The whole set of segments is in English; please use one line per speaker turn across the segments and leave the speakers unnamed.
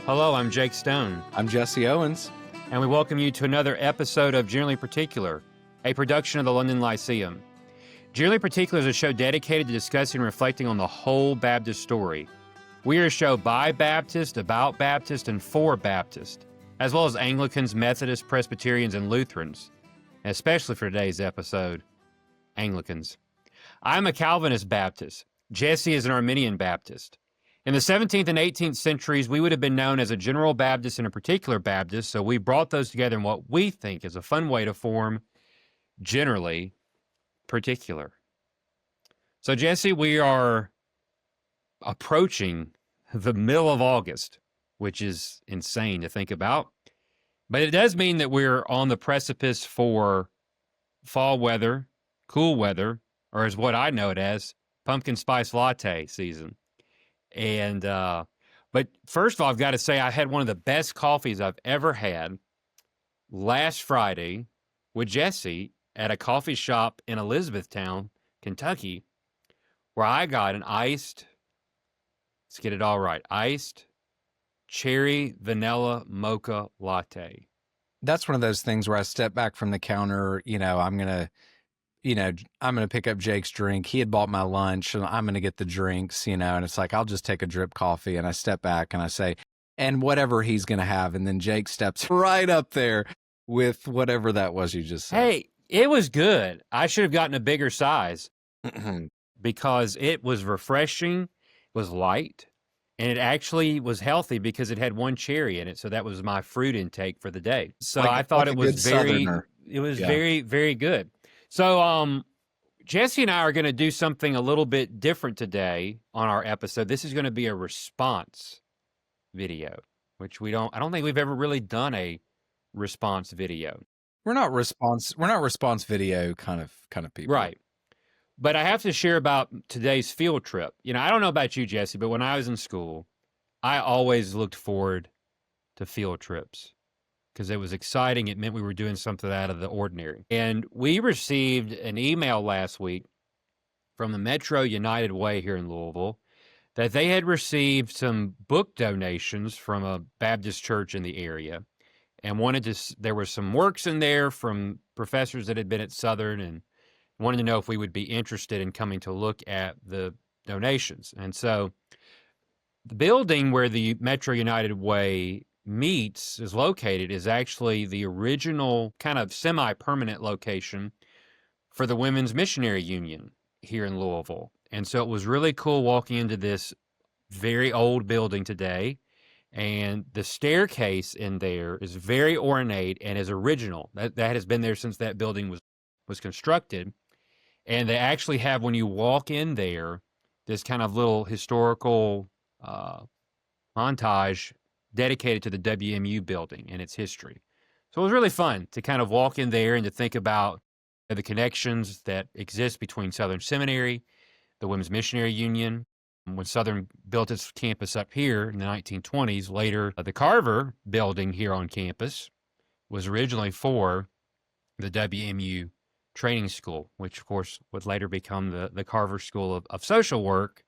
Hello, I'm Jake Stone.
I'm Jesse Owens.
And we welcome you to another episode of Generally Particular, a production of the London Lyceum. Generally Particular is a show dedicated to discussing and reflecting on the whole Baptist story. We are a show by Baptists, about Baptists, and for Baptists, as well as Anglicans, Methodists, Presbyterians, and Lutherans, and especially for today's episode, Anglicans. I'm a Calvinist Baptist. Jesse is an Arminian Baptist. In the 17th and 18th centuries, we would have been known as a general Baptist and a particular Baptist, so we brought those together in what we think is a fun way to form generally particular. So, Jesse, we are approaching the middle of August, which is insane to think about. But it does mean that we're on the precipice for fall weather, cool weather, or as what I know it as, pumpkin spice latte season. And, but first of all, I've got to say I had one of the best coffees I've ever had last Friday with Jesse at a coffee shop in Elizabethtown, Kentucky, where I got an iced, let's get it all right, iced cherry vanilla mocha latte.
That's one of those things where I step back from the counter, I'm going to pick up Jake's drink. He had bought my lunch and I'm going to get the drinks, and it's like, I'll just take a drip coffee, and I step back and I say, and whatever he's going to have. And then Jake steps right up there with whatever that was you just said.
Hey, it was good. I should have gotten a bigger size because it was refreshing, it was light, and it actually was healthy because it had one cherry in it. So that was my fruit intake for the day. So I thought it was very, very good. So Jesse and I are going to do something a little bit different today on our episode. This is going to be a response video, which I don't think we've ever really done a response video.
We're not response video kind of people.
Right. But I have to share about today's field trip. I don't know about you, Jesse, but when I was in school, I always looked forward to field trips because it was exciting. It meant we were doing something out of the ordinary. And we received an email last week from the Metro United Way here in Louisville that they had received some book donations from a Baptist church in the area and there were some works in there from professors that had been at Southern and wanted to know if we would be interested in coming to look at the donations. And so the building where the Metro United Way is located is actually the original kind of semi-permanent location for the Women's Missionary Union here in Louisville. And so it was really cool walking into this very old building today. And the staircase in there is very ornate and is original. That has been there since that building was constructed. And they actually have, when you walk in there, this kind of little historical montage dedicated to the WMU building and its history. So it was really fun to kind of walk in there and to think about the connections that exist between Southern Seminary, the Women's Missionary Union. When Southern built its campus up here in the 1920s, later the Carver building here on campus was originally for the WMU training school, which of course would later become the Carver School of Social Work.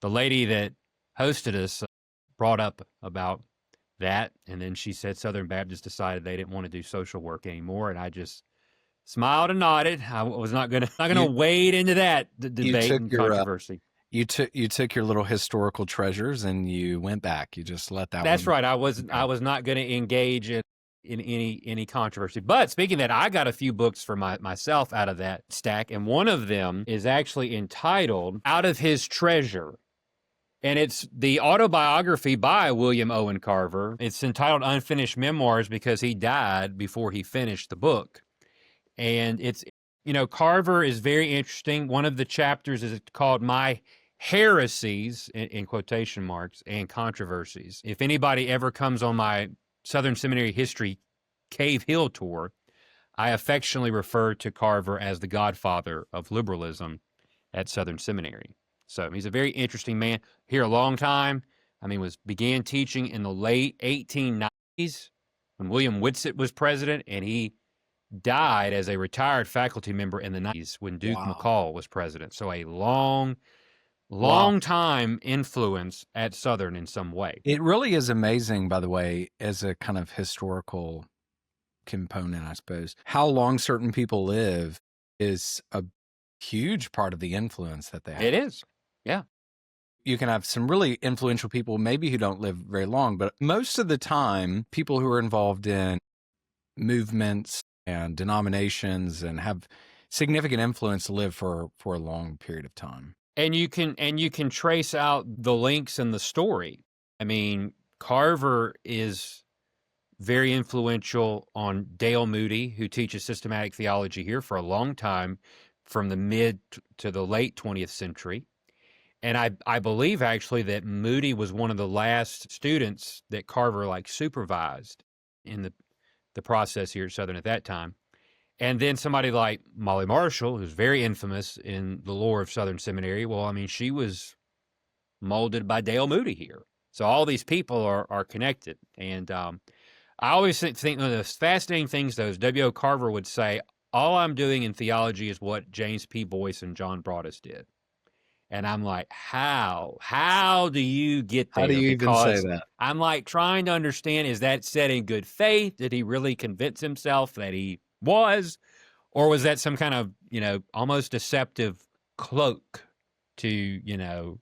The lady that hosted us brought up about that, and then she said Southern Baptists decided they didn't want to do social work anymore, and I just smiled and nodded. I was not gonna wade into that debate and controversy.
You took your little historical treasures and you went back. You just let that.
That's right. I was not going to engage in any controversy. But speaking of that, I got a few books for myself out of that stack, and one of them is actually entitled "Out of His Treasure." And it's the autobiography by William Owen Carver. It's entitled Unfinished Memoirs because he died before he finished the book. And it's, Carver is very interesting. One of the chapters is called My Heresies, in quotation marks, and Controversies. If anybody ever comes on my Southern Seminary History Cave Hill tour, I affectionately refer to Carver as the godfather of liberalism at Southern Seminary. So he's a very interesting man. Here a long time. Began teaching in the late 1890s when William Whitsitt was president, and he died as a retired faculty member in the 90s when Duke McCall was president. So a long
Wow.
long time influence at Southern in some way.
It really is amazing, by the way, as a kind of historical component, I suppose. How long certain people live is a huge part of the influence that they have.
It is. Yeah.
You can have some really influential people, maybe who don't live very long, but most of the time, people who are involved in movements and denominations and have significant influence live for a long period of time.
And you can trace out the links in the story. I mean, Carver is very influential on Dale Moody, who teaches systematic theology here for a long time, from the mid to the late 20th century. And I believe actually that Moody was one of the last students that Carver supervised in the process here at Southern at that time. And then somebody like Molly Marshall, who's very infamous in the lore of Southern Seminary. Well, I mean, she was molded by Dale Moody here. So all these people are connected. And I always think one of the fascinating things, though, is W.O. Carver would say, all I'm doing in theology is what James P. Boyce and John Broadus did. And I'm like, how do you get there?
How do you even say that?
I'm trying to understand, is that said in good faith? Did he really convince himself that he was? Or was that some kind of, almost deceptive cloak to,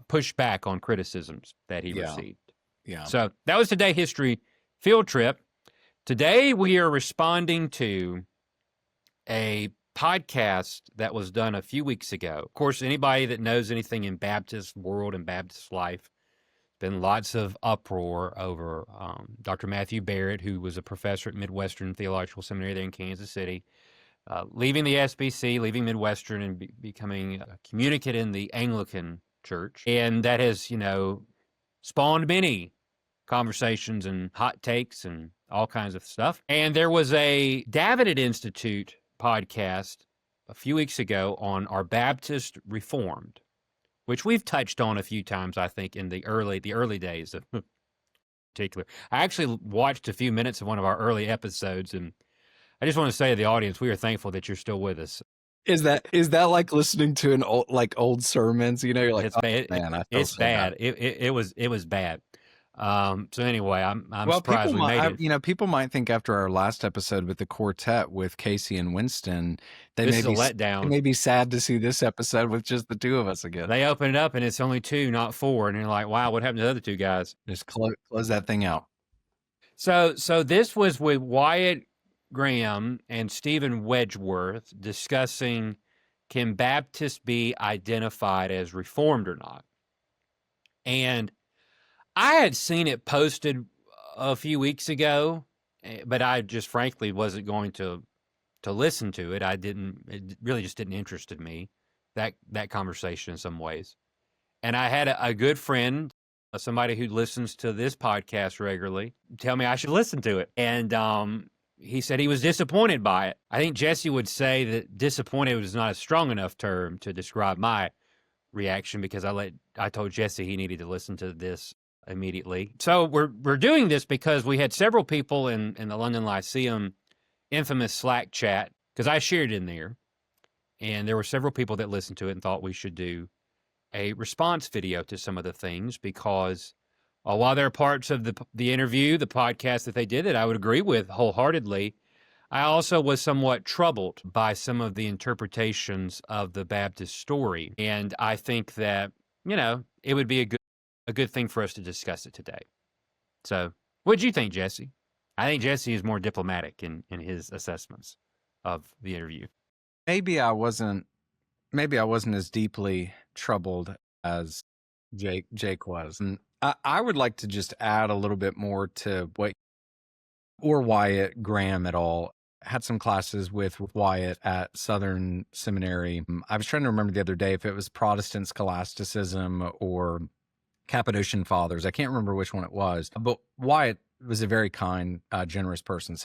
push back on criticisms that he received?
Yeah.
So that was Today History Field Trip. Today we are responding to a podcast that was done a few weeks ago. Of course, anybody that knows anything in Baptist world and Baptist life, been lots of uproar over Dr. Matthew Barrett, who was a professor at Midwestern Theological Seminary there in Kansas City, leaving the SBC, leaving Midwestern, and becoming a communicant in the Anglican Church. And that has, spawned many conversations and hot takes and all kinds of stuff. And there was a Davidic Institute podcast a few weeks ago on Our Baptist Reformed, which we've touched on a few times, I think, in the early days of particular. I actually watched a few minutes of one of our early episodes, and I just want to say to the audience, we are thankful that you're still with us.
Is that like listening to an old sermons? You're like,
it's
oh,
bad.
Man, I feel
it's
so
bad.
bad.
It was bad. So anyway, I'm surprised
people
we made it.
People might think after our last episode with the quartet with Casey and Winston,
this is a letdown.
They may be sad to see this episode with just the two of us again.
They open it up and it's only two, not four, and you're like, wow, what happened to the other two guys?
Just close that thing out.
So this was with Wyatt Graham and Stephen Wedgeworth discussing, can Baptists be identified as Reformed or not? And I had seen it posted a few weeks ago, but I just frankly wasn't going to listen to it. It really just didn't interest me, that conversation in some ways. And I had a good friend, somebody who listens to this podcast regularly, tell me I should listen to it. And he said he was disappointed by it. I think Jesse would say that disappointed was not a strong enough term to describe my reaction, because I told Jesse he needed to listen to this immediately. So we're doing this because we had several people in the London Lyceum infamous Slack chat, because I shared it in there, and there were several people that listened to it and thought we should do a response video to some of the things, because while there are parts of the interview, the podcast that they did that I would agree with wholeheartedly, I also was somewhat troubled by some of the interpretations of the Baptist story. And I think that, it would be a good thing for us to discuss it today. So what'd you think, Jesse? I think Jesse is more diplomatic in his assessments of the interview.
Maybe I wasn't as deeply troubled as Jake was. And I would like to just add a little bit more to what, or Wyatt Graham at all. Had some classes with Wyatt at Southern Seminary. I was trying to remember the other day if it was Protestant scholasticism or Cappadocian Fathers. I can't remember which one it was, but Wyatt was a very kind, generous person.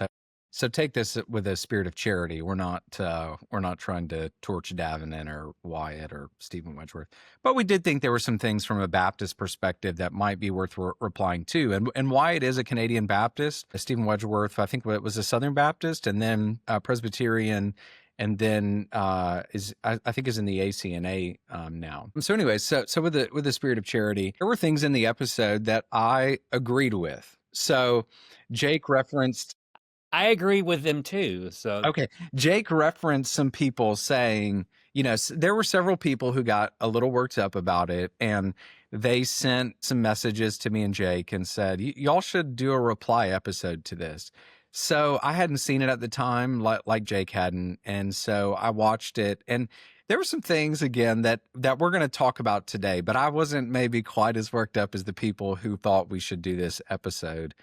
So take this with a spirit of charity. We're not trying to torch Davenant or Wyatt or Stephen Wedgeworth, but we did think there were some things from a Baptist perspective that might be worth replying to. And Wyatt is a Canadian Baptist. Stephen Wedgeworth, I think, was a Southern Baptist, and then Presbyterian and then I think is in the ACNA now. So anyways, so with the spirit of charity, there were things in the episode that I agreed with. So Jake referenced.
I agree with them too. So
Okay. Jake referenced some people saying, there were several people who got a little worked up about it, and they sent some messages to me and Jake and said, y'all should do a reply episode to this. So I hadn't seen it at the time, like Jake hadn't. And so I watched it, and there were some things again that we're going to talk about today, but I wasn't maybe quite as worked up as the people who thought we should do this episode.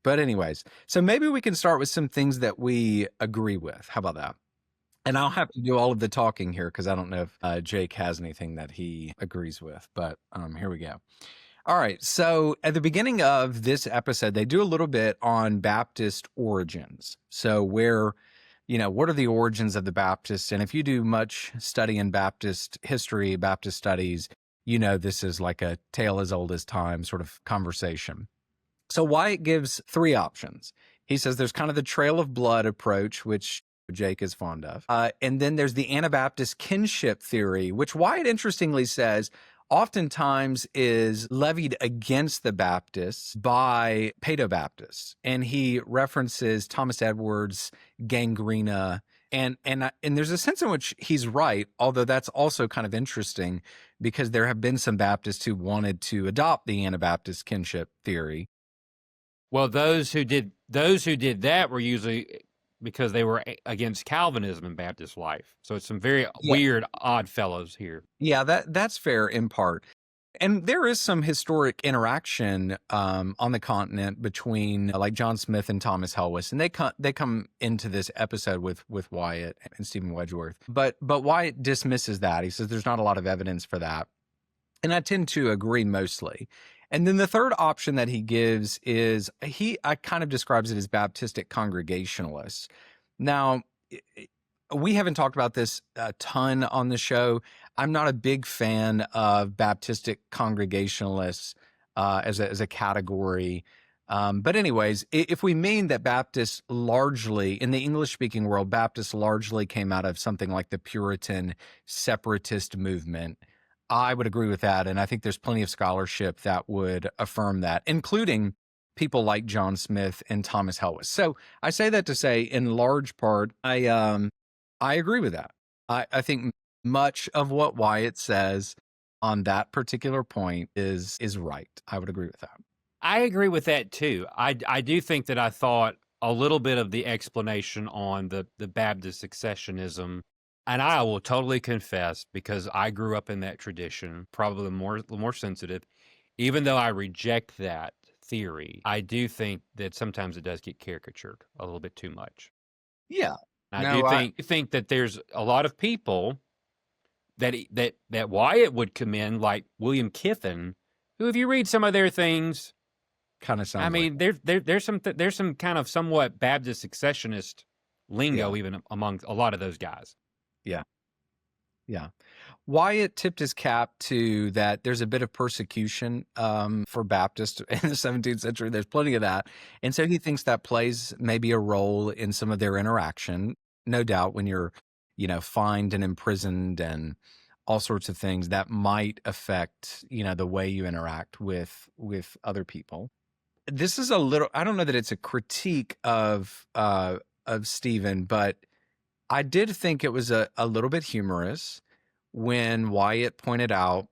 But anyways, so maybe we can start with some things that we agree with. How about that? And I'll have to do all of the talking here because I don't know if Jake has anything that he agrees with. But here we go. All right. So at the beginning of this episode, they do a little bit on Baptist origins. So what are the origins of the Baptists? And if you do much study in Baptist history, Baptist studies, this is like a tale as old as time sort of conversation. So Wyatt gives three options. He says there's kind of the trail of blood approach, which Jake is fond of. And then there's the Anabaptist kinship theory, which Wyatt interestingly says oftentimes is levied against the Baptists by pedobaptists. And he references Thomas Edwards, gangrena, and there's a sense in which he's right, although that's also kind of interesting because there have been some Baptists who wanted to adopt the Anabaptist kinship theory.
well, those who did that were usually because they were against Calvinism in Baptist life. So it's some very weird, odd fellows here.
Yeah, that's fair in part. And there is some historic interaction on the continent between like John Smith and Thomas Helwys, and they come into this episode with Wyatt and Stephen Wedgeworth. But Wyatt dismisses that. He says there's not a lot of evidence for that. And I tend to agree mostly. And then the third option that he gives is I kind of describes it as Baptistic Congregationalists. Now, we haven't talked about this a ton on the show. I'm not a big fan of Baptistic Congregationalists as a category. But anyways, if we mean that Baptists largely, in the English-speaking world, Baptists largely came out of something like the Puritan separatist movement, I would agree with that. And I think there's plenty of scholarship that would affirm that, including people like John Smith and Thomas Helwys. So I say that to say, in large part, I agree with that. I think much of what Wyatt says on that particular point is right. I would agree with that.
I agree with that too. I do think that I thought a little bit of the explanation on the Baptist successionism, and I will totally confess, because I grew up in that tradition, probably more sensitive, even though I reject that theory, I do think that sometimes it does get caricatured a little bit too much.
Yeah.
I think that there's a lot of people that Wyatt would commend, like William Kiffin, who, if you read some of their things,
kind of sounds.
I mean, there's some kind of somewhat Baptist successionist lingo even among a lot of those guys.
Yeah. Wyatt tipped his cap to that there's a bit of persecution for Baptists in the 17th century. There's plenty of that. And so he thinks that plays maybe a role in some of their interaction. No doubt when you're, fined and imprisoned and all sorts of things that might affect, the way you interact with other people. This is I don't know that it's a critique of Stephen, but I did think it was a little bit humorous when Wyatt pointed out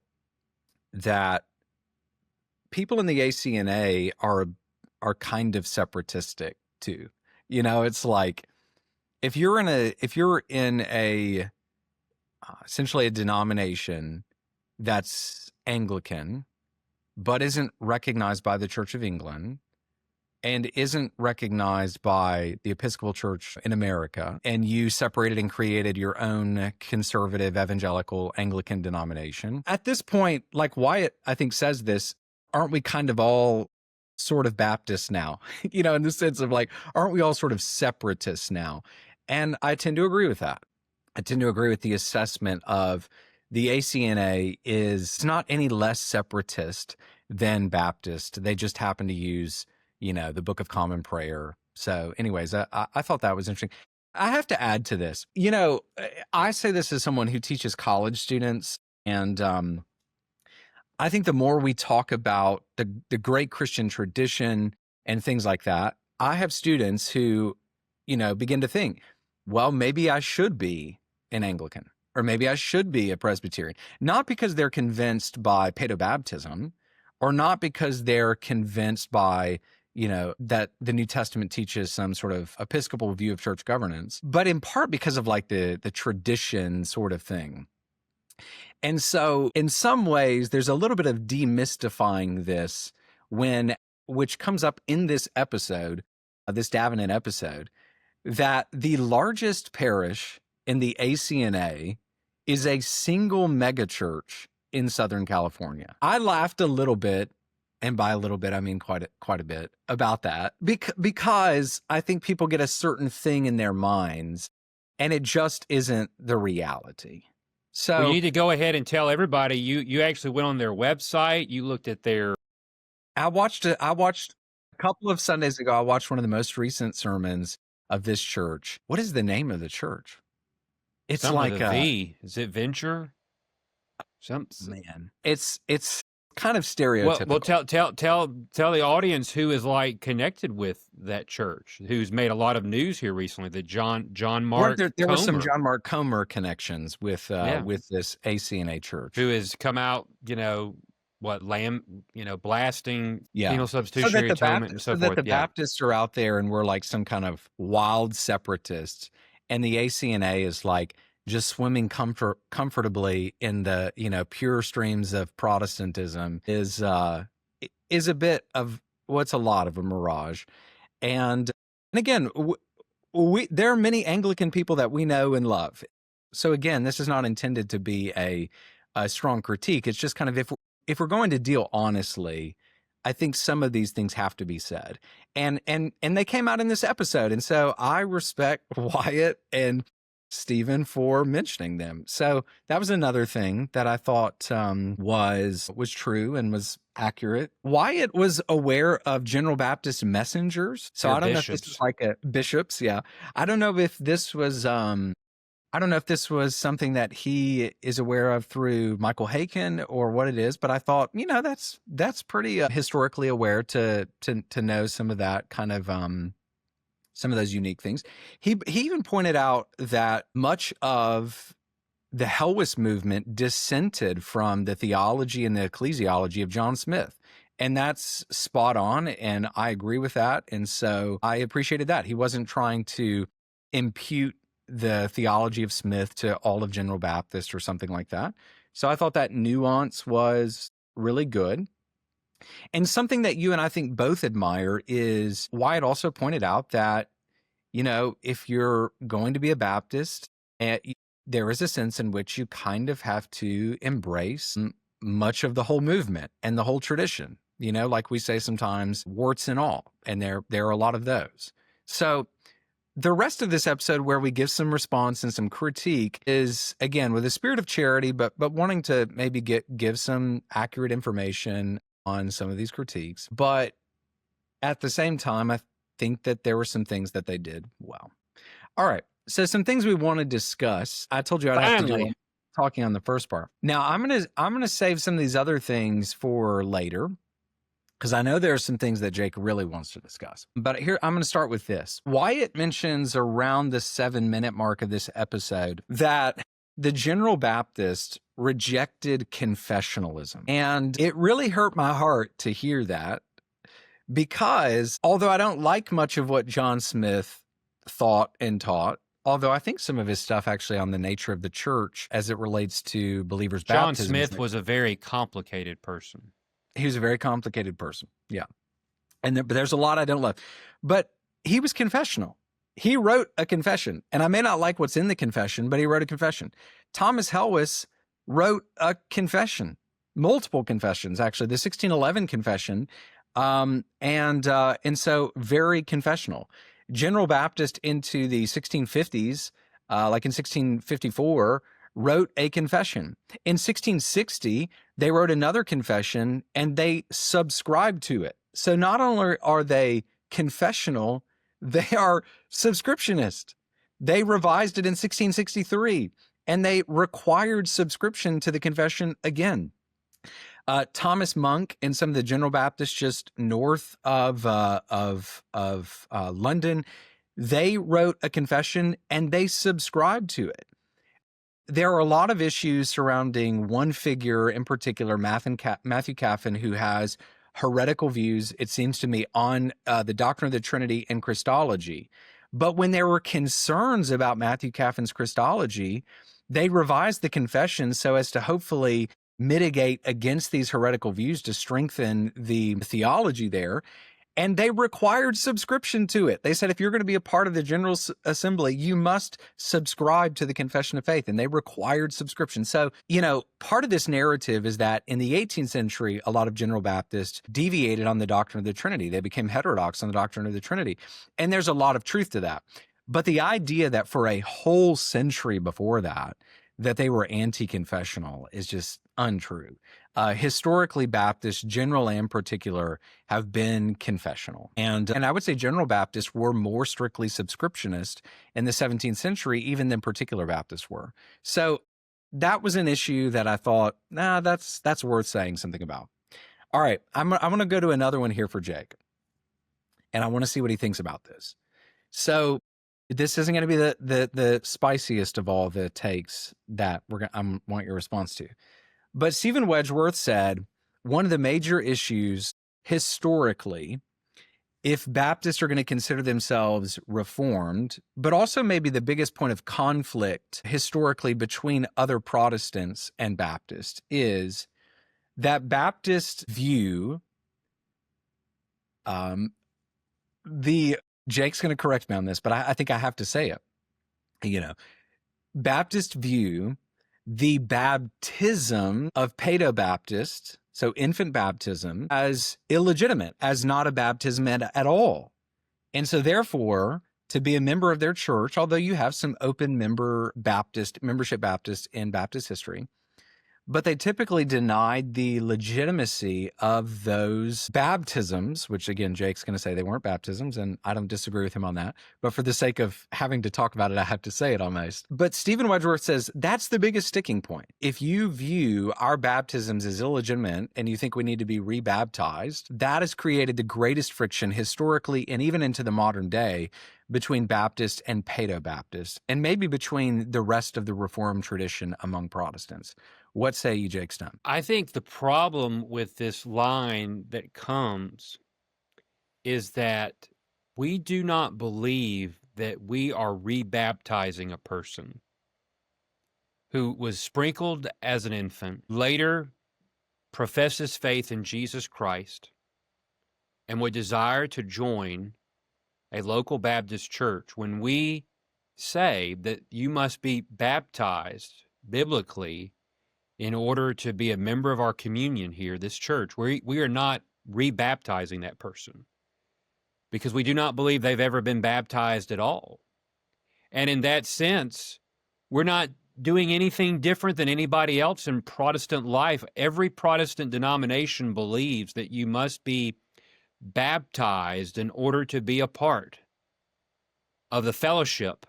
that people in the ACNA are kind of separatistic too. It's like if you're in a essentially a denomination that's Anglican but isn't recognized by the Church of England and isn't recognized by the Episcopal Church in America, and you separated and created your own conservative evangelical Anglican denomination. At this point, like Wyatt, I think, says this, aren't we kind of all sort of Baptists now? In the sense of like, aren't we all sort of separatists now? And I tend to agree with that. I tend to agree with the assessment of the ACNA is not any less separatist than Baptist. They just happen to use the Book of Common Prayer. So anyways, I thought that was interesting. I have to add to this. I say this as someone who teaches college students, and I think the more we talk about the great Christian tradition and things like that, I have students who, begin to think, well, maybe I should be an Anglican, or maybe I should be a Presbyterian, not because they're convinced by pedobaptism, or not because they're convinced by, that the New Testament teaches some sort of Episcopal view of church governance, but in part because of like the tradition sort of thing. And so in some ways, there's a little bit of demystifying this which comes up in this episode, this Davenant episode, that the largest parish in the ACNA is a single megachurch in Southern California. I laughed a little bit, and by a little bit, I mean quite a bit, about that, because I think people get a certain thing in their minds, and it just isn't the reality. So
you need to go ahead and tell everybody you actually went on their website. You looked at their.
I watched a couple of Sundays ago. I watched one of the most recent sermons of this church. What is the name of the church? It's
Something
like
with a V. Is it Venture?
Man, it's kind of stereotypical.
Well, tell the audience who is like connected with that church, who's made a lot of news here recently. The John Mark.
There were some John Mark Comer connections with this ACNA church,
who has come out, blasting penal substitutionary atonement and so forth.
So that the Baptists are out there and we're like some kind of wild separatists, and the ACNA is like just swimming comfortably in the pure streams of Protestantism is a bit of what's a lot of a mirage. And again, there are many Anglican people that we know and love. So again, this is not intended to be a strong critique. It's just kind of if we're going to deal honestly, I think some of these things have to be said. And they came out in this episode. And so I respect Wyatt and Stephen for mentioning them. So that was another thing that I thought was true and was accurate. Wyatt was aware of General Baptist messengers. So I don't know if this is like bishops. Yeah. I don't know if this was something that he is aware of through Michael Haykin or what it is, but I thought, that's pretty historically aware to know some of that kind of some of those unique things. He even pointed out that much of the Helwist movement dissented from the theology and the ecclesiology of John Smith. And that's spot on, and I agree with that. And so I appreciated that. He wasn't trying to impute the theology of Smith to all of General Baptist or something like that. So I thought that nuance was really good. And something that you and I think both admire is Wyatt also pointed out that, if you're going to be a Baptist, there is a sense in which you kind of have to embrace much of the whole movement and the whole tradition, like we say sometimes, warts and all. And there are a lot of those. So the rest of this episode, where we give some response and some critique, is again with a spirit of charity, but wanting to maybe give some accurate information on some of these critiques. But at the same time, I think that there were some things that they did well. All right, so some things we want to discuss. I told you I'd have to do talking on the first part. Now I'm gonna save some of these other things for later, because I know there are some things that Jake really wants to discuss. But here, I'm going to start with this. Wyatt mentions around the 7-minute mark of this episode that the General Baptist rejected confessionalism. And it really hurt my heart to hear that, because although I don't like much of what John Smith thought and taught, although I think some of his stuff actually on the nature of the church as it relates to believers' baptism.
John Smith was a very complicated person.
He was a very complicated person. Yeah. But there's a lot I don't love. But he was confessional. He wrote a confession. And I may not like what's in the confession, but he wrote a confession. Thomas Helwist wrote a confession, multiple confessions, actually, the 1611 confession. And so very confessional. General Baptist into the 1650s, like in 1654, wrote a confession. In 1660, they wrote another confession and they subscribed to it. So not only are they confessional, they are subscriptionist. They revised it in 1663, and they required subscription to the confession again. Thomas Monk and some of the General Baptists just north of London, they wrote a confession and they subscribed to it. There are a lot of issues surrounding one figure in particular, Matthew Caffin, who has heretical views, it seems to me, on the doctrine of the Trinity and Christology. But when there were concerns about Matthew Caffin's Christology, they revised the confession so as to hopefully mitigate against these heretical views, to strengthen the theology there. And they required subscription to it. They said, if you're going to be a part of the General Assembly, you must subscribe to the Confession of Faith. And they required subscription. So, part of this narrative is that in the 18th century, a lot of General Baptists deviated on the doctrine of the Trinity. They became heterodox on the doctrine of the Trinity. And there's a lot of truth to that. But the idea that for a whole century before that they were anti-confessional is just untrue. Historically, Baptists, general and particular, have been confessional. And I would say General Baptists were more strictly subscriptionist in the 17th century, even than particular Baptists were. So that was an issue that I thought, that's worth saying something about. All right, I'm going to go to another one here for Jake. And I want to see what he thinks about this. So this isn't going to be the spiciest of all the takes that I want your response to. But Stephen Wedgeworth said, one of the major issues historically, if Baptists are going to consider themselves Reformed, but also maybe the biggest point of conflict historically between other Protestants and Baptists, is that Baptists view Jake's going to correct me on this, but I think I have to say it. Baptists view the baptism of pedobaptists, so infant baptism, as illegitimate, as not a baptism at all. And so therefore, to be a member of their church, although you have some open membership Baptist in Baptist history, but they typically denied the legitimacy of those baptisms, which again, Jake's going to say they weren't baptisms, and I don't disagree with him on that. But for the sake of having to talk about it, I have to say it almost. But Stephen Wedgeworth says that's the biggest sticking point. If you view our baptisms as illegitimate and you think we need to be rebaptized, that has created the greatest friction historically and even into the modern day between Baptist and pedobaptist, and maybe between the rest of the Reformed tradition among Protestants. What say you, Jake Stone?
I think the problem with this line that comes is that we do not believe that we are rebaptizing a person who was sprinkled as an infant, later professes faith in Jesus Christ, and would desire to join a local Baptist church. When we say that you must be baptized biblically in order to be a member of our communion here, this church, we are not rebaptizing that person because we do not believe they've ever been baptized at all. And in that sense, we're not doing anything different than anybody else in Protestant life. Every Protestant denomination believes that you must be baptized in order to be a part of the fellowship.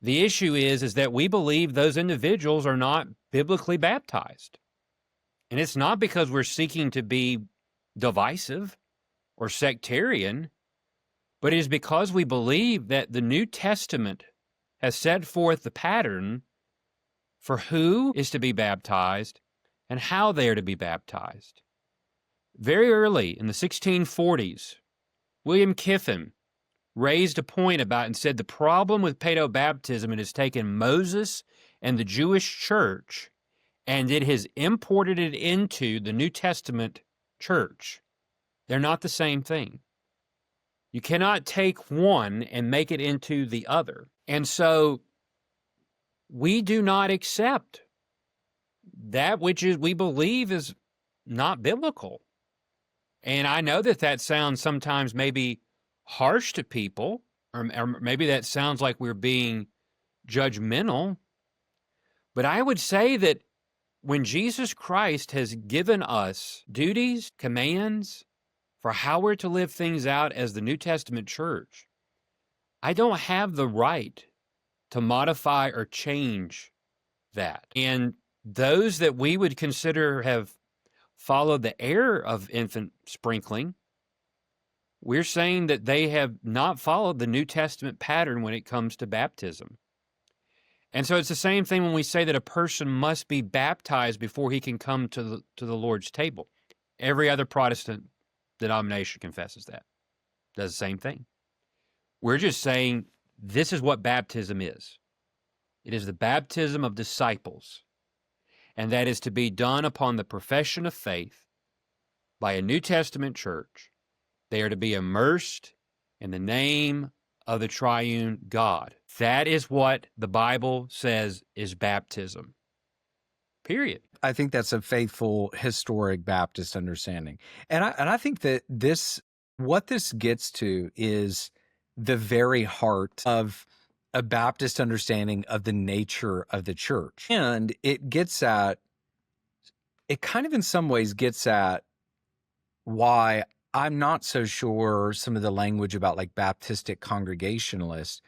The issue is that we believe those individuals are not biblically baptized. And it's not because we're seeking to be divisive or sectarian, but it is because we believe that the New Testament has set forth the pattern for who is to be baptized and how they are to be baptized. Very early in the 1640s, William Kiffin raised a point about and said the problem with pedobaptism, it has taken Moses and the Jewish church and it has imported it into the New Testament church. They're not the same thing. You cannot take one and make it into the other. And so we do not accept that which we believe is not biblical. And I know that sounds sometimes maybe harsh to people, or maybe that sounds like we're being judgmental. But I would say that when Jesus Christ has given us duties, commands for how we're to live things out as the New Testament church, I don't have the right to modify or change that. And those that we would consider have followed the error of infant sprinkling, we're saying that they have not followed the New Testament pattern when it comes to baptism. And so it's the same thing when we say that a person must be baptized before he can come to the Lord's table. Every other Protestant denomination confesses that, does the same thing. We're just saying this is what baptism is. It is the baptism of disciples, and that is to be done upon the profession of faith by a New Testament church. They are to be immersed in the name of the triune God. That is what the Bible says is baptism. Period.
I think that's a faithful historic Baptist understanding. And I think that what this gets to is the very heart of a Baptist understanding of the nature of the church. And it kind of in some ways gets at why I'm not so sure some of the language about like Baptistic Congregationalists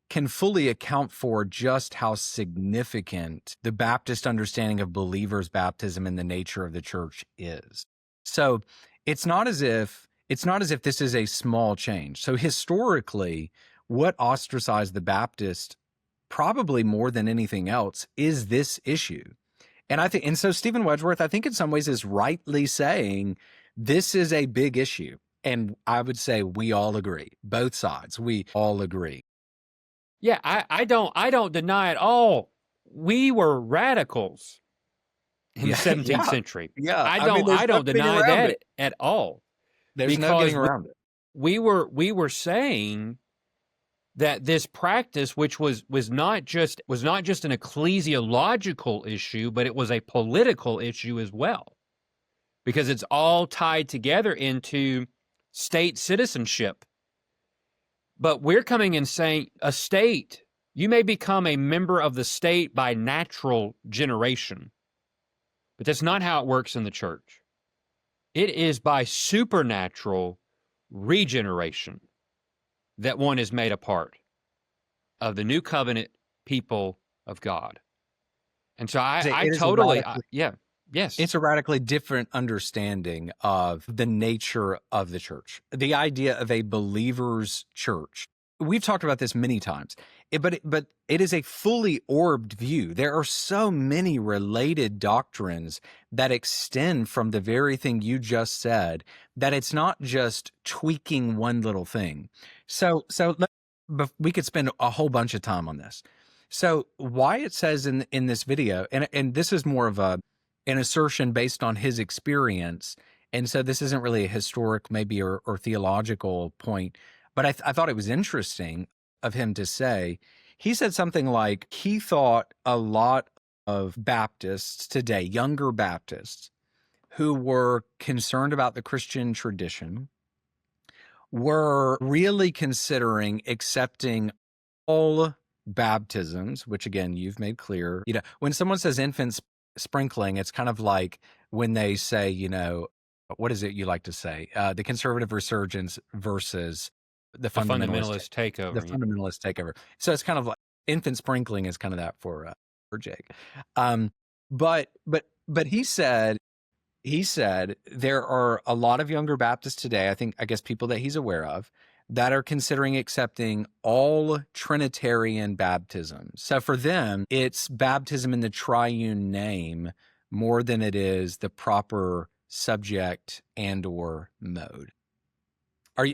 can fully account for just how significant the Baptist understanding of believers' baptism and the nature of the church is. So it's not as if this is a small change. So historically, what ostracized the Baptist probably more than anything else is this issue. And so Stephen Wedgeworth, I think in some ways is rightly saying this is a big issue. And I would say we all agree, both sides, we all agree.
Yeah, I don't deny at all. We were radicals in the 17th century.
Yeah.
I don't deny that at all.
There's no getting around it.
We were saying that this practice, which was not just an ecclesiological issue, but it was a political issue as well, because it's all tied together into state citizenship. But we're coming and saying a state, you may become a member of the state by natural generation, but that's not how it works in the church. It is by supernatural regeneration that one is made a part of the new covenant people of God. And so yes.
It's a radically different understanding of the nature of the church, the idea of a believer's church. We've talked about this many times, but it is a fully orbed view. There are so many related doctrines that extend from the very thing you just said, that it's not just tweaking one little thing. So we could spend a whole bunch of time on this. So Wyatt says in this video, and this is more of an assertion based on his experience, and so this isn't really a historic maybe or theological point, but I thought it was interesting of him to say, he said something like he thought a lot of Baptists today, younger Baptists, who were concerned about the Christian tradition, were really considering accepting all baptisms, which again, you've made clear. When someone says infant sprinkling, it's kind of like when they say, what is it you like to say? The conservative resurgence versus the fundamentalist
takeover.
The fundamentalist takeover. So it's kind of like infant sprinkling is kind of that for Jake. But he said there are a lot of younger Baptists today, I guess people that he's aware of, that are considering accepting all Trinitarian baptisms. So for them, it's baptism in the triune name more than it is the proper subject and or mode.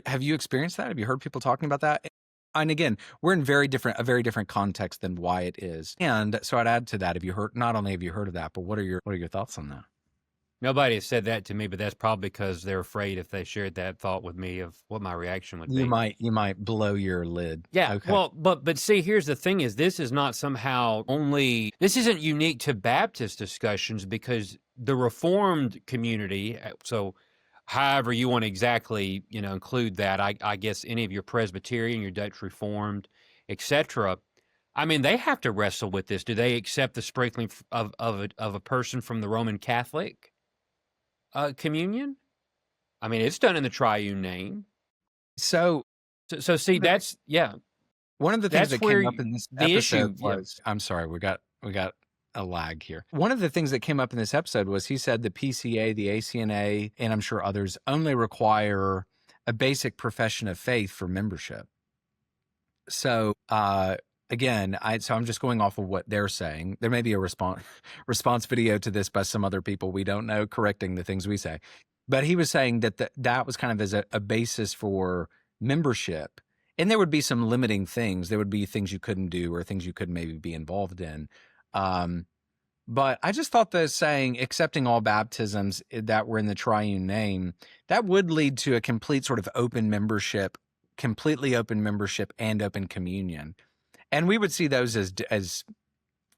Have you experienced that? Have you heard people talking about that? And again, we're in a very different context than Wyatt is. And so I'd add to that, not only have you heard of that, but what are your thoughts on that?
Nobody has said that to me, but that's probably because they're afraid if they shared that thought with me of what my reaction would be.
You might blow your lid.
Yeah.
Okay.
Well, but see, here's the thing: is this is not somehow this isn't unique to Baptist discussions, because the Reformed community. So, however you want to exactly include that, I guess any of your Presbyterian, your Dutch Reformed, etc. I mean, they have to wrestle with this. Do they accept the sprinkling of a person from the Roman Catholic communion? I mean, it's done in the triune name.
So
So see, that's
One of the things
that's
that
where
came up in this
the issue.
episode was, I'm sorry, we got a lag here. One of the things that came up in this episode was he said the PCA, the ACNA, and I'm sure others only require a basic profession of faith for membership. So again, so I'm just going off of what they're saying. There may be a response video to this by some other people we don't know correcting the things we say. But he was saying that that was kind of as a basis for membership. And there would be some limiting things. There would be things you couldn't do or things you could maybe be involved in. But I just thought that saying accepting all baptisms that were in the triune name, that would lead to a complete sort of open membership, completely open membership and open communion. And we would see those as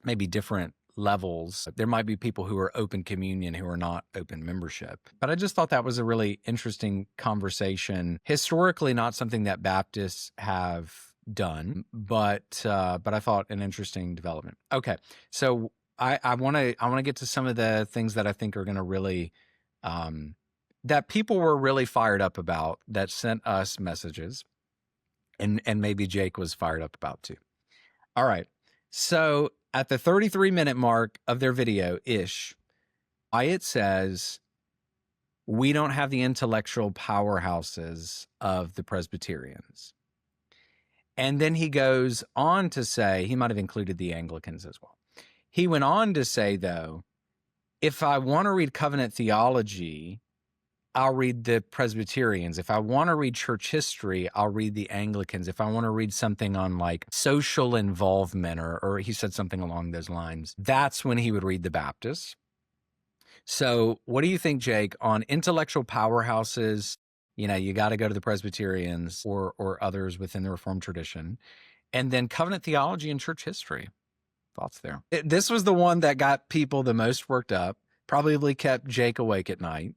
maybe different levels. There might be people who are open communion who are not open membership. But I just thought that was a really interesting conversation. Historically, not something that Baptists have done, but I thought an interesting development. Okay, so I want to get to some of the things that I think are going to really that people were really fired up about, that sent us messages, and maybe Jake was fired up about too. All right, so at the 33-minute mark of their video-ish, Wyatt says, we don't have the intellectual powerhouses of the Presbyterians. And then he goes on to say, he might have included the Anglicans as well. He went on to say, though, if I want to read covenant theology, I'll read the Presbyterians. If I want to read church history, I'll read the Anglicans. If I want to read something on like social involvement, or he said something along those lines, that's when he would read the Baptists. So what do you think, Jake, on intellectual powerhouses? You know, you got to go to the Presbyterians or others within the Reformed tradition. And then covenant theology and church history. Thoughts there? This was the one that got people the most worked up, probably kept Jake awake at night.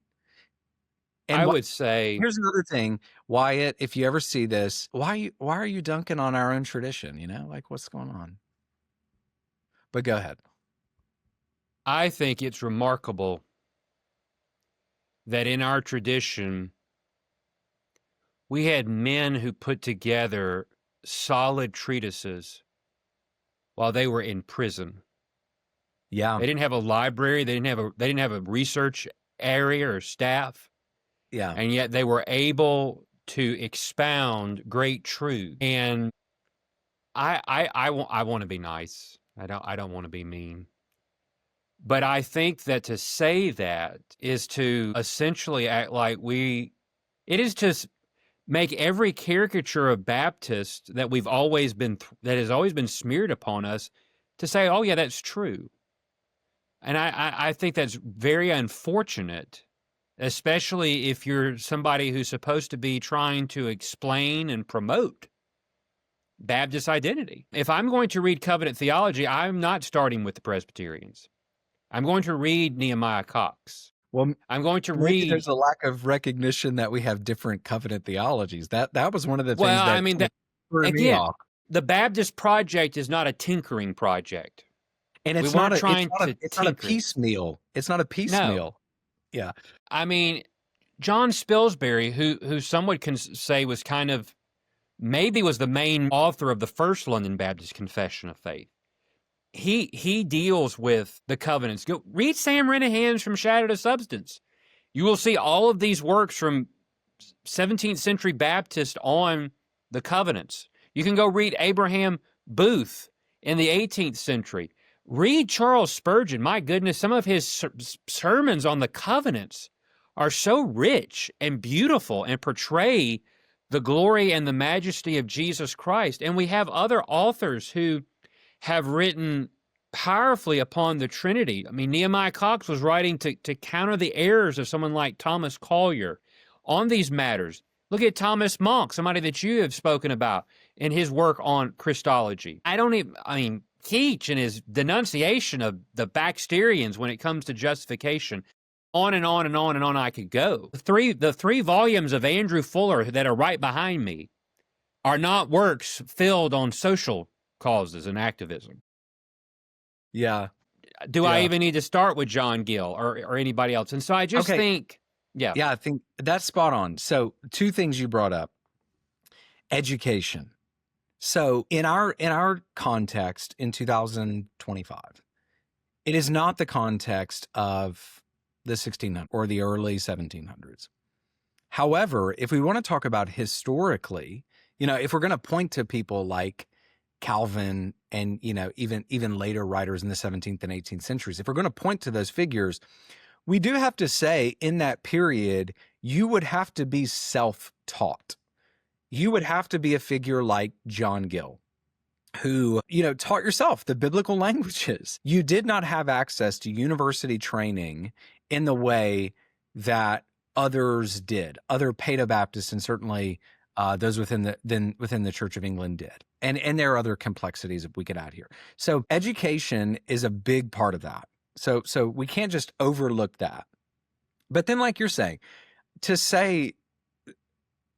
And
I would say,
here's another thing, Wyatt, if you ever see this, why are you dunking on our own tradition? You know, like what's going on? But go ahead.
I think it's remarkable that in our tradition, we had men who put together solid treatises while they were in prison.
Yeah.
They didn't have a library. They didn't have a research area or staff.
Yeah.
And yet they were able to expound great truth. And I want to be nice. I don't want to be mean. But I think that to say that is to essentially act like it is to make every caricature of Baptist that has always been smeared upon us to say, oh yeah, that's true. And I think that's very unfortunate, especially if you're somebody who's supposed to be trying to explain and promote Baptist identity. If I'm going to read covenant theology, I'm not starting with the Presbyterians. I'm going to read Nehemiah Cox.
Well,
I'm going to read.
There's a lack of recognition that we have different covenant theologies. That was one of the things that.
I mean, again, the Baptist project is not a tinkering project,
and it's not a piecemeal. It's not a piecemeal. No. Yeah,
I mean, John Spilsbury, who some would say was kind of maybe was the main author of the first London Baptist Confession of Faith. He deals with the covenants. Go read Sam Renahan's From Shadow to Substance. You will see all of these works from 17th century Baptist on the covenants. You can go read Abraham Booth in the 18th century. Read Charles Spurgeon. My goodness, some of his sermons on the covenants are so rich and beautiful and portray the glory and the majesty of Jesus Christ. And we have other authors who have written powerfully upon the Trinity. I mean, Nehemiah Cox was writing to counter the errors of someone like Thomas Collier on these matters. Look at Thomas Monk, somebody that you have spoken about in his work on Christology. Keach and his denunciation of the Baxterians when it comes to justification, on and on and on and on I could go. The three volumes of Andrew Fuller that are right behind me are not works filled on social causes and activism.
Yeah.
Do I even need to start with John Gill or anybody else? And so I just think,
I think that's spot on. So two things you brought up. Education. So in our context in 2025, it is not the context of the 1600s or the early 1700s. However, if we want to talk about historically, if we're going to point to people like Calvin and, even later writers in the 17th and 18th centuries, if we're going to point to those figures, we do have to say in that period, you would have to be self-taught. You would have to be a figure like John Gill, who, taught yourself the biblical languages. You did not have access to university training in the way that others did. Other pedobaptists and certainly those within the Church of England did. And there are other complexities that we could add here. So education is a big part of that. So we can't just overlook that. But then, like you're saying, to say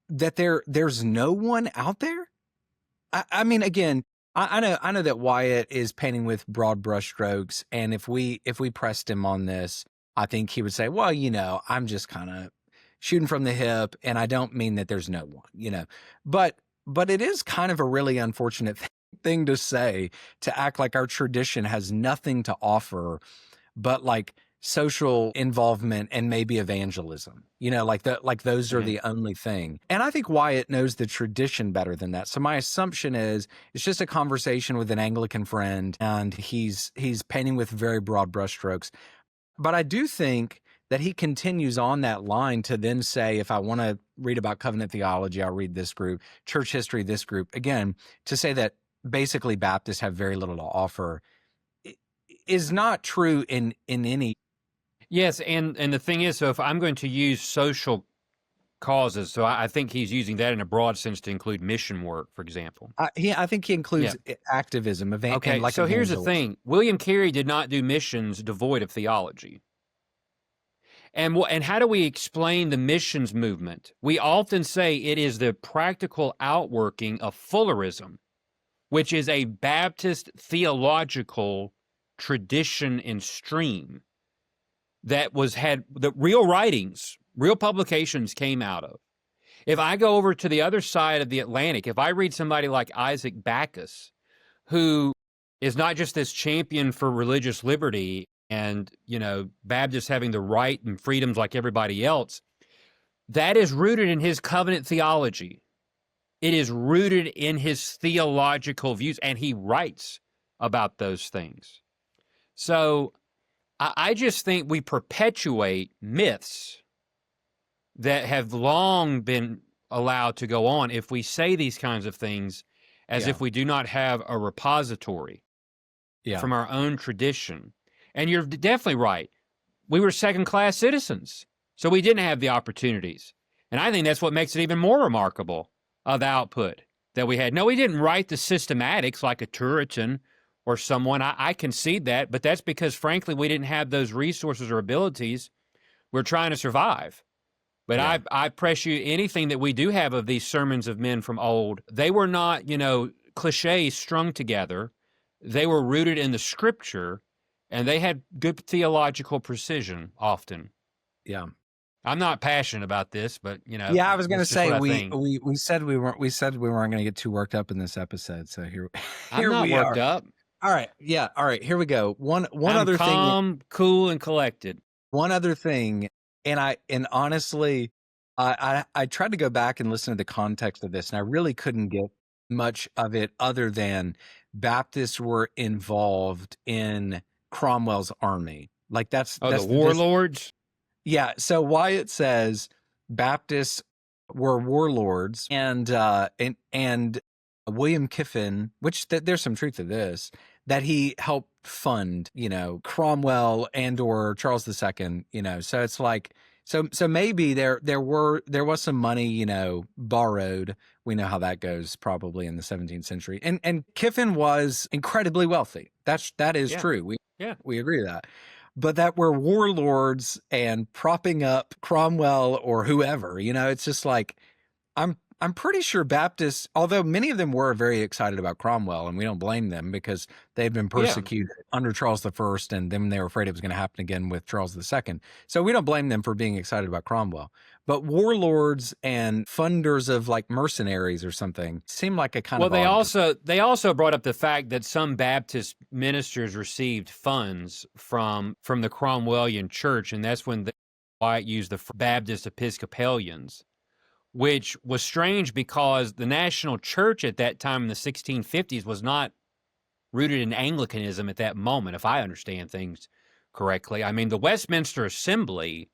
that there's no one out there. I mean, again, I know that Wyatt is painting with broad brushstrokes, and if we pressed him on this, I think he would say, well, I'm just kind of shooting from the hip, and I don't mean that there's no one, but it is kind of a really unfortunate thing to say, to act like our tradition has nothing to offer but like social involvement and maybe evangelism, like those are the only thing. And I think Wyatt knows the tradition better than that. So my assumption is it's just a conversation with an Anglican friend, and he's painting with very broad brushstrokes. But I do think that he continues on that line to then say, if I want to read about covenant theology, I'll read this group, church history, this group. Again, to say that basically Baptists have very little to offer is not true in any.
Yes, and the thing is, so if I'm going to use social causes, so I think he's using that in a broad sense to include mission work, for example.
I think he includes activism.
Okay, so here's the thing. William Carey did not do missions devoid of theology. And how do we explain the missions movement? We often say it is the practical outworking of Fullerism, which is a Baptist theological tradition and stream that had the real writings, real publications came out of. If I go over to the other side of the Atlantic, if I read somebody like Isaac Backus, who is not just this champion for religious liberty and, Baptists having the right and freedoms like everybody else, that is rooted in his covenant theology. It is rooted in his theological views, and he writes about those things. So I just think we perpetuate myths that have long been allowed to go on if we say these kinds of things as if we do not have a repository from our own tradition. And you're definitely right. We were second-class citizens, so we didn't have the opportunities. And I think that's what makes it even more remarkable of the output that we had. No, we didn't write the systematics like a Turretin or someone. I concede that, but that's because, frankly, we didn't have those resources or abilities. We're trying to survive. But I press you, anything that we do have of these sermons of men from old, they were not, cliches strung together. They were rooted in the Scripture, and they had good theological precision often.
Yeah.
I'm not passionate about this, but
Yeah, I was going to say we said we weren't going to get too worked up in this episode. So here
I'm not
we
worked
are.
up.
All right. Yeah. All right. Here we go. One
I'm
other
calm,
thing.
cool, and collected.
One other thing, and honestly, I tried to go back and listen to the context of this, and I really couldn't get much of it other than Baptists were involved in Cromwell's army. Like that's
the warlords.
Yeah. So Wyatt says Baptists were warlords, and William Kiffin, which there's some truth to this, that he helped fund, Cromwell and or Charles II, so it's like, so maybe there was some money, borrowed. We know how that goes probably in the 17th century. And Kiffin was incredibly wealthy. That is true. We agree with that. But that we're warlords and propping up Cromwell or whoever, it's just like, I'm I'm pretty sure Baptists, although many of them were very excited about Cromwell, and we don't blame them because they've been
Yeah.
persecuted under Charles I, and then they were afraid it was going to happen again with Charles II. So we don't blame them for being excited about Cromwell. But warlords and funders of like mercenaries or something seem like a kind
Well,
of
they also brought up the fact that some Baptist ministers received funds from the Cromwellian church, and that's when Wyatt used the Baptist Episcopalians, which was strange because the national church at that time in the 1650s was not rooted in Anglicanism at that moment, if I understand things correctly. I mean, the Westminster Assembly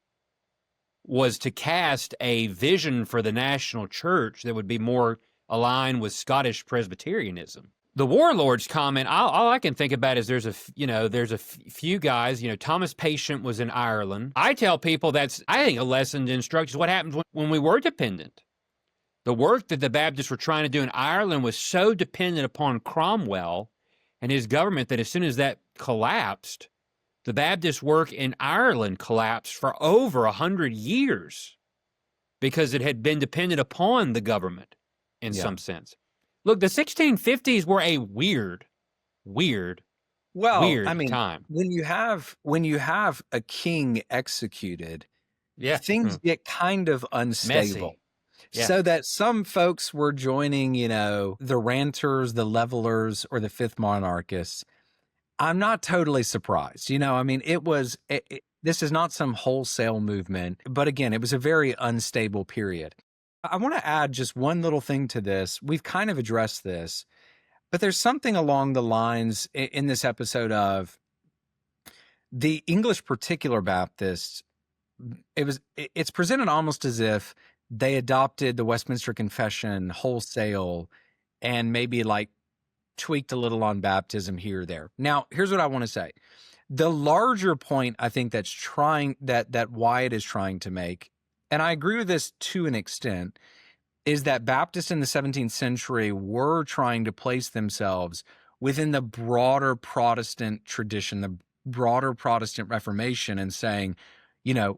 was to cast a vision for the national church that would be more aligned with Scottish Presbyterianism. The warlords comment, all I can think about is there's a few guys, Thomas Patient was in Ireland. I tell people that's, I think, a lesson to instruct is what happens when we were dependent. The work that the Baptists were trying to do in Ireland was so dependent upon Cromwell and his government that as soon as that collapsed, the Baptist work in Ireland collapsed for over 100 years because it had been dependent upon the government in some sense. Look, the 1650s were a weird time.
When you have a king executed, things get kind of unstable.
Messy. Yeah.
So that some folks were joining, the ranters, the levelers, or the fifth monarchists. I'm not totally surprised. This is not some wholesale movement, but again, it was a very unstable period. I want to add just one little thing to this. We've kind of addressed this, but there's something along the lines in this episode of the English particular Baptists. It's presented almost as if they adopted the Westminster Confession wholesale and maybe like tweaked a little on baptism here or there. Now, here's what I want to say. The larger point I think that Wyatt is trying to make, and I agree with this to an extent, is that Baptists in the 17th century were trying to place themselves within the broader Protestant tradition, the broader Protestant Reformation, and saying,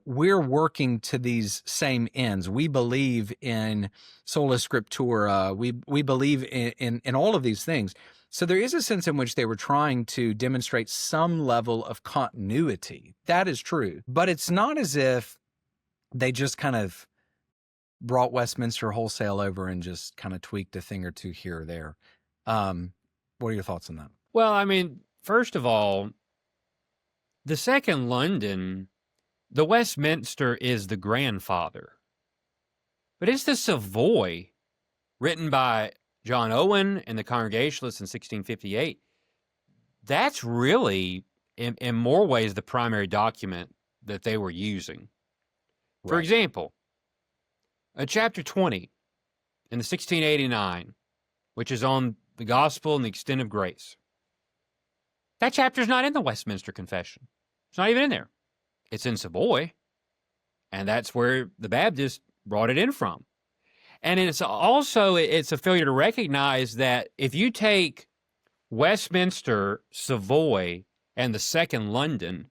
we're working to these same ends. We believe in sola scriptura. We believe in all of these things. So there is a sense in which they were trying to demonstrate some level of continuity. That is true. But it's not as if they just kind of brought Westminster wholesale over and just kind of tweaked a thing or two here or there. What are your thoughts on that?
Well, I mean, first of all, the Second London, the Westminster is the grandfather. But it's the Savoy, written by John Owen and the Congregationalists in 1658. That's really, in more ways, the primary document that they were using. Right. For example, chapter 20 in the 1689, which is on the gospel and the extent of grace. That chapter's not in the Westminster Confession. It's not even in there. It's in Savoy, and that's where the Baptists brought it in from. And it's a failure to recognize that if you take Westminster, Savoy, and the Second London,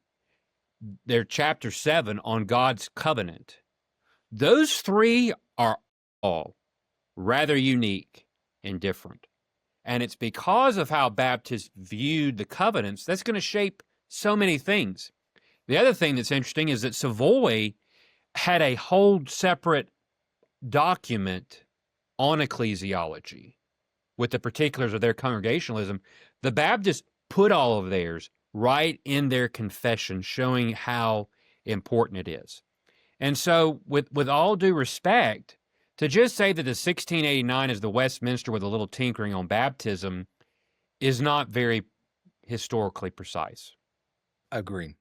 their chapter 7 on God's covenant, those three are all rather unique and different. And it's because of how Baptists viewed the covenants that's going to shape so many things. The other thing that's interesting is that Savoy had a whole separate document on ecclesiology with the particulars of their congregationalism. The Baptists put all of theirs right in their confession, showing how important it is. And so, with all due respect, to just say that the 1689 is the Westminster with a little tinkering on baptism is not very historically precise.
Agree.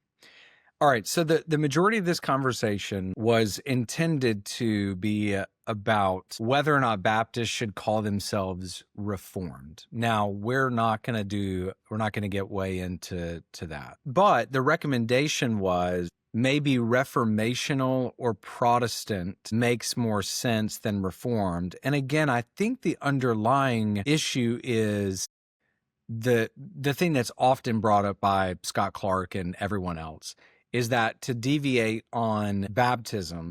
All right, so the majority of this conversation was intended to be about whether or not Baptists should call themselves Reformed. Now, we're not going to get way into that. But the recommendation was maybe reformational or Protestant makes more sense than Reformed. And again, I think the underlying issue is the thing that's often brought up by Scott Clark and everyone else is that to deviate on baptism,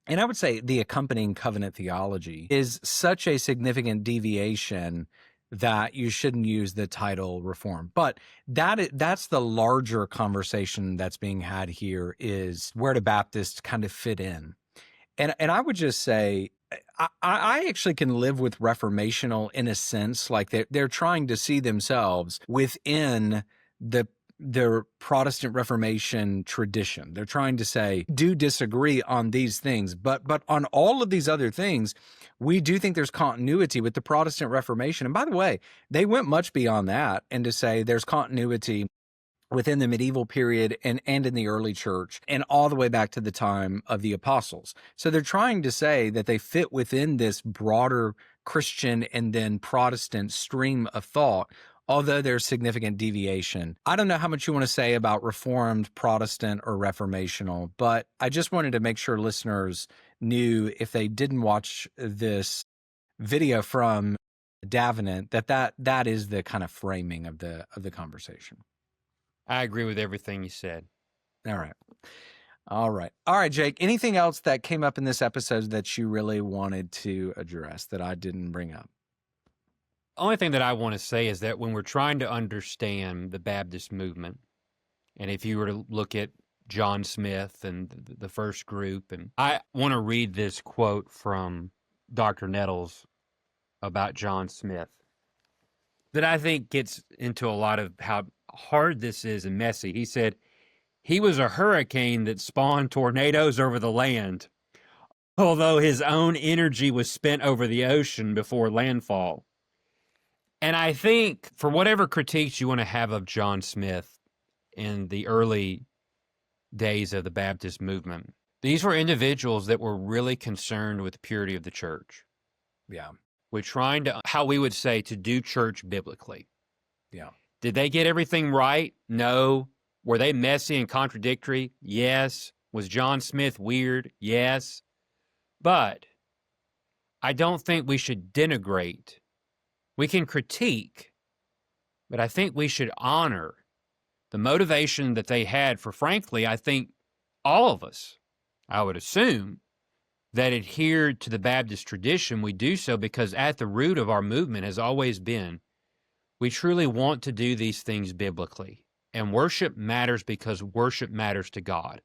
and I would say the accompanying covenant theology is such a significant deviation that you shouldn't use the title reform. But that's the larger conversation that's being had here, is where do Baptists kind of fit in? And I would just say, I actually can live with reformational in a sense, like they're trying to see themselves within their Protestant Reformation tradition. They're trying to say, do disagree on these things, but on all of these other things, we do think there's continuity with the Protestant Reformation. And by the way, they went much beyond that, and to say there's continuity within the medieval period and in the early church and all the way back to the time of the apostles. So they're trying to say that they fit within this broader Christian and then Protestant stream of thought, although there's significant deviation. I don't know how much you want to say about Reformed, Protestant, or Reformational, but I just wanted to make sure listeners knew, if they didn't watch this video from Davenant, that is the kind of framing of the conversation.
I agree with everything you said.
All right, Jake, anything else that came up in this episode that you really wanted to address that I didn't bring up?
Only thing that I want to say is that when we're trying to understand the Baptist movement, and if you were to look at John Smith and the first group, and I want to read this quote from Dr. Nettles about John Smith that I think gets into a lot of how hard this is and messy. He said, "He was a hurricane that spawned tornadoes over the land, although his own energy was spent over the ocean before landfall." And I think, for whatever critiques you want to have of John Smith in the early days of the Baptist movement, these were individuals that were really concerned with the purity of the church.
Yeah.
We're trying to, how we would say, to do church biblically.
Yeah.
Did they get everything right? No. Were they messy and contradictory? Yes. Was John Smith weird? Yes. But I don't think we should denigrate. We can critique, but I think we should honor the motivation that they had for, frankly, I think all of us, I would assume, that adhered to the Baptist tradition. We do so because at the root of our movement has always been, we truly want to do these things biblically. And worship matters because worship matters to God.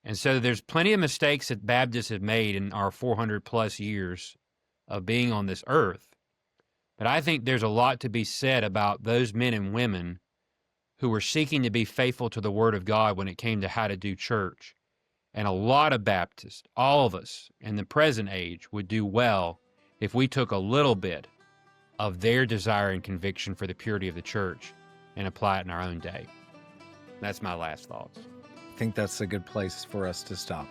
And so there's plenty of mistakes that Baptists have made in our 400 plus years of being on this earth. But I think there's a lot to be said about those men and women who were seeking to be faithful to the Word of God when it came to how to do church. And a lot of Baptists, all of us in the present age, would do well if we took a little bit of their desire and conviction for the purity of the church and apply it in our own day. That's my last thoughts.
I think that's a good place for us to stop.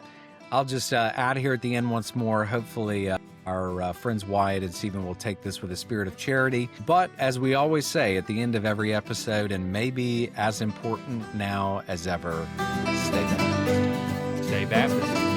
I'll just add here at the end once more, hopefully our friends Wyatt and Stephen will take this with a spirit of charity. But as we always say at the end of every episode, and maybe as important now as ever, stay Baptist.
Stay Baptist.